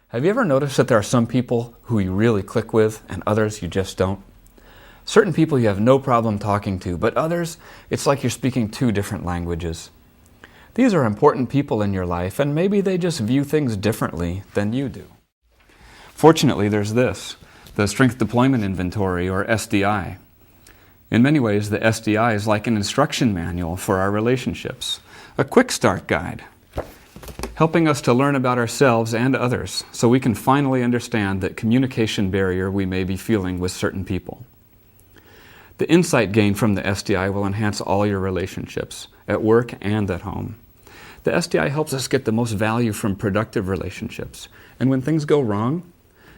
Have you ever noticed that there are some people who you really click with and others you just don't? Certain people you have no problem talking to, but others, it's like you're speaking two different languages. These are important people in your life, and maybe they just view things differently than you do. Fortunately, there's this, the Strength Deployment Inventory, or SDI. In many ways, the SDI is like an instruction manual for our relationships, a quick start guide, helping us to learn about ourselves and others so we can finally understand that communication barrier we may be feeling with certain people. The insight gained from the SDI will enhance all your relationships, at work and at home. The SDI helps us get the most value from productive relationships, and when things go wrong,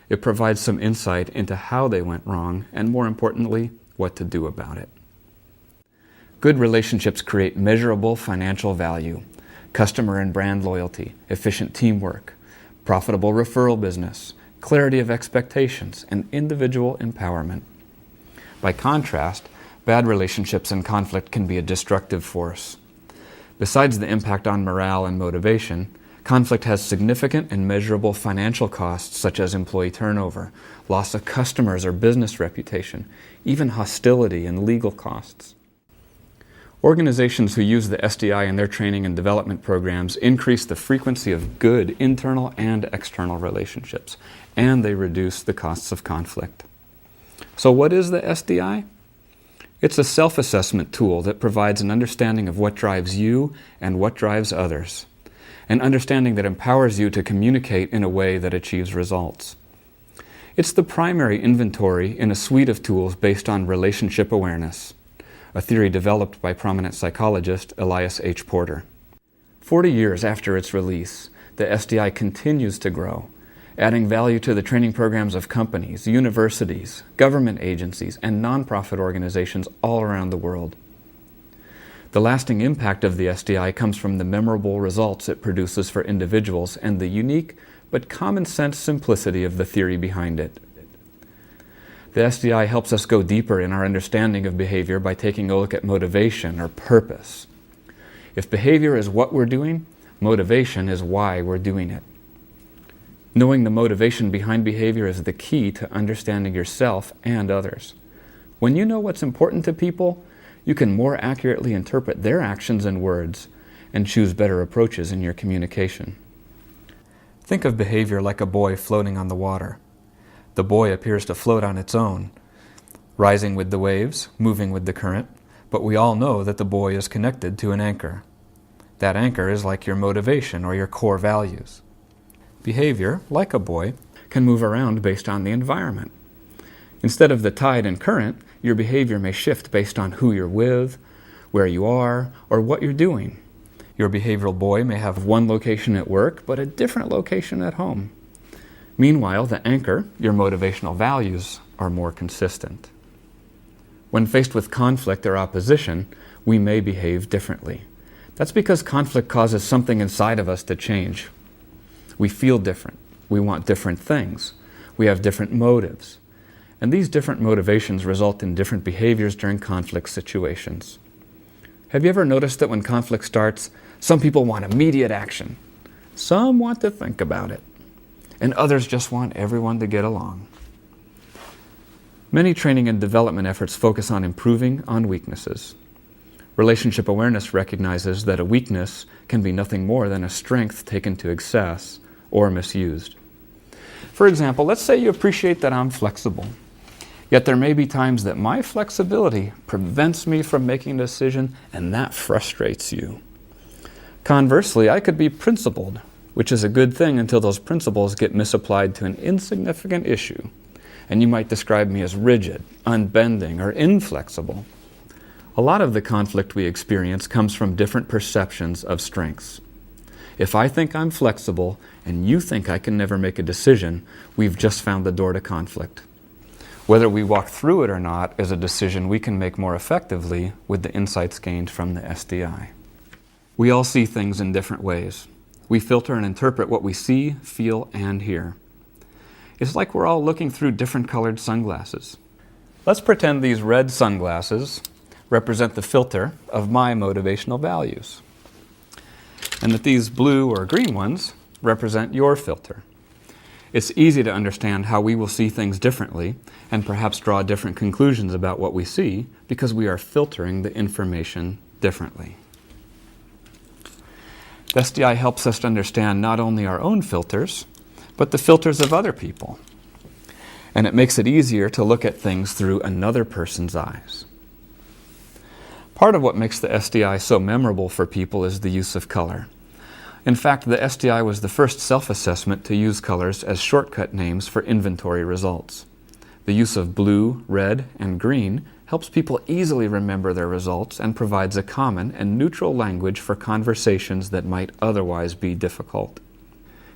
it provides some insight into how they went wrong, and more importantly, what to do about it. Good relationships create measurable financial value, customer and brand loyalty, efficient teamwork, profitable referral business, clarity of expectations, and individual empowerment. By contrast, bad relationships and conflict can be a destructive force. Besides the impact on morale and motivation, conflict has significant and measurable financial costs such as employee turnover, loss of customers or business reputation, even hostility and legal costs. Organizations who use the SDI in their training and development programs increase the frequency of good internal and external relationships, and they reduce the costs of conflict. So what is the SDI? It's a self-assessment tool that provides an understanding of what drives you and what drives others, an understanding that empowers you to communicate in a way that achieves results. It's the primary inventory in a suite of tools based on relationship awareness, a theory developed by prominent psychologist Elias H. Porter. 40 years after its release, the SDI continues to grow, adding value to the training programs of companies, universities, government agencies, and nonprofit organizations all around the world. The lasting impact of the SDI comes from the memorable results it produces for individuals and the unique but common-sense simplicity of the theory behind it. The SDI helps us go deeper in our understanding of behavior by taking a look at motivation or purpose. If behavior is what we're doing, motivation is why we're doing it. Knowing the motivation behind behavior is the key to understanding yourself and others. When you know what's important to people, you can more accurately interpret their actions and words and choose better approaches in your communication. Think of behavior like a buoy floating on the water. The buoy appears to float on its own, rising with the waves, moving with the current, but we all know that the buoy is connected to an anchor. That anchor is like your motivation or your core values. Behavior, like a buoy, can move around based on the environment. Instead of the tide and current, your behavior may shift based on who you're with, where you are, or what you're doing. Your behavioral buoy may have one location at work, but a different location at home. Meanwhile, the anchor, your motivational values, are more consistent. When faced with conflict or opposition, we may behave differently. That's because conflict causes something inside of us to change. We feel different. We want different things. We have different motives. And these different motivations result in different behaviors during conflict situations. Have you ever noticed that when conflict starts, some people want immediate action? Some want to think about it. And others just want everyone to get along. Many training and development efforts focus on improving on weaknesses. Relationship awareness recognizes that a weakness can be nothing more than a strength taken to excess or misused. For example, let's say you appreciate that I'm flexible, yet there may be times that my flexibility prevents me from making a decision, and that frustrates you. Conversely, I could be principled, which is a good thing until those principles get misapplied to an insignificant issue, and you might describe me as rigid, unbending, or inflexible. A lot of the conflict we experience comes from different perceptions of strengths. If I think I'm flexible and you think I can never make a decision, we've just found the door to conflict. Whether we walk through it or not is a decision we can make more effectively with the insights gained from the SDI. We all see things in different ways. We filter and interpret what we see, feel, and hear. It's like we're all looking through different colored sunglasses. Let's pretend these red sunglasses represent the filter of my motivational values, and that these blue or green ones represent your filter. It's easy to understand how we will see things differently and perhaps draw different conclusions about what we see because we are filtering the information differently. The SDI helps us to understand not only our own filters, but the filters of other people. And it makes it easier to look at things through another person's eyes. Part of what makes the SDI so memorable for people is the use of color. In fact, the SDI was the first self-assessment to use colors as shortcut names for inventory results. The use of blue, red, and green helps people easily remember their results and provides a common and neutral language for conversations that might otherwise be difficult.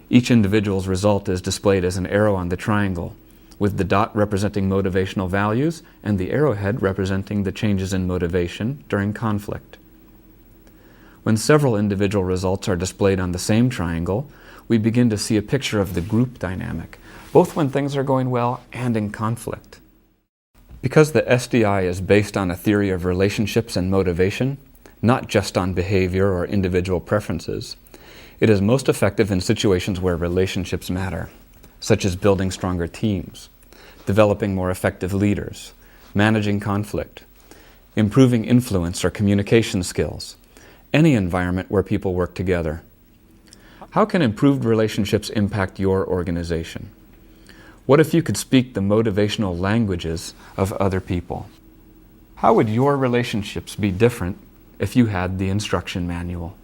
Each individual's result is displayed as an arrow on the triangle, with the dot representing motivational values and the arrowhead representing the changes in motivation during conflict. When several individual results are displayed on the same triangle, we begin to see a picture of the group dynamic, both when things are going well and in conflict. Because the SDI is based on a theory of relationships and motivation, not just on behavior or individual preferences, it is most effective in situations where relationships matter, such as building stronger teams, developing more effective leaders, managing conflict, improving influence or communication skills, any environment where people work together. How can improved relationships impact your organization? What if you could speak the motivational languages of other people? How would your relationships be different if you had the instruction manual?